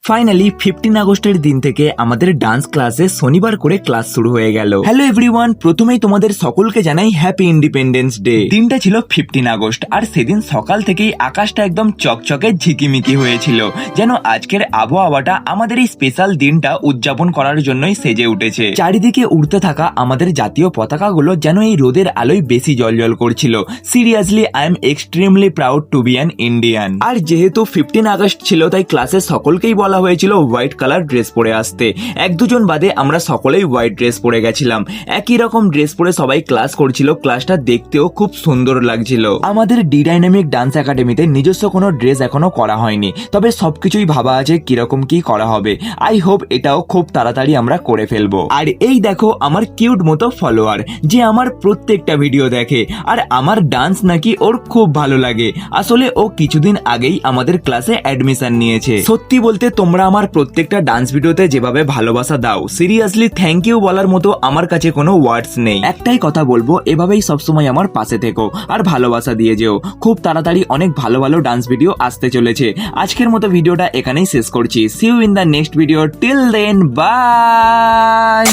Finally 15 আগস্টের দিন থেকে আমাদের ডান্স ক্লাসে শনিবার করে ক্লাস শুরু হয়ে গেল। হ্যালো এভরিওয়ান, প্রথমেই তোমাদের সকলকে জানাই হ্যাপি ইন্ডিপেন্ডেন্স ডে। দিনটা ছিল 15 আগস্ট আর সেদিন সকাল থেকেই আকাশটা একদম চকচকে ঝিকিমিকি হয়েছিল, যেন আজকের আবহাওয়াটা আমাদের এই স্পেশাল দিনটা উদযাপন করার জন্যই সেজে উঠেছে। চারিদিকে উড়তে থাকা আমাদের জাতীয় পতাকাগুলো যেন এই রোদের আলোয় বেশি জ্বলজ্বল করছিল। Seriously I am extremely proud to be an Indian. আর যেহেতু 15 আগস্ট ছিল তাই ক্লাসে সকলকেই বলা হয়েছিল হোয়াইট কালার ড্রেস পরে আসতে। এক দুজন বাদে আমরা সকলেই হোয়াইট ড্রেস পরে গেছিলাম। একই রকম ড্রেস পরে সবাই ক্লাস করছিল, ক্লাসটা দেখতেও খুব সুন্দর লাগছিল। আমাদের ডি ডাইনামিক ডান্স একাডেমিতে নিজস্ব কোনো ড্রেস এখনো করা হয়নি, তবে সবকিছুই ভাবা আছে কিরকম কি করা হবে। আই হোপ এটাও খুব তাড়াতাড়ি আমরা করে ফেলবো। আর এই দেখো আমার কিউট মতো ফলোয়ার, যে আমার প্রত্যেকটা ভিডিও দেখে আর আমার ডান্স নাকি ওর খুব ভালো লাগে। আসলে ও কিছুদিন আগেই আমাদের ক্লাসে অ্যাডমিশন নিয়েছে। সত্যি বলতে তোমরা আমার প্রত্যেকটা ডান্স ভিডিওতে যেভাবে ভালোবাসা দাও, সিরিয়াসলি থ্যাংক ইউ বলার মতো আমার কাছে কোনো ওয়ার্ডস নেই। একটাই কথা বলবো, এভাবেই সবসময় আমার পাশে থেকো আর ভালোবাসা দিয়ে যেও। খুব তাড়াতাড়ি অনেক ভালো ভালো ডান্স ভিডিও আসতে চলেছে। আজকের মতো ভিডিওটা এখানেই শেষ করছি। See you in the next video. Till then by.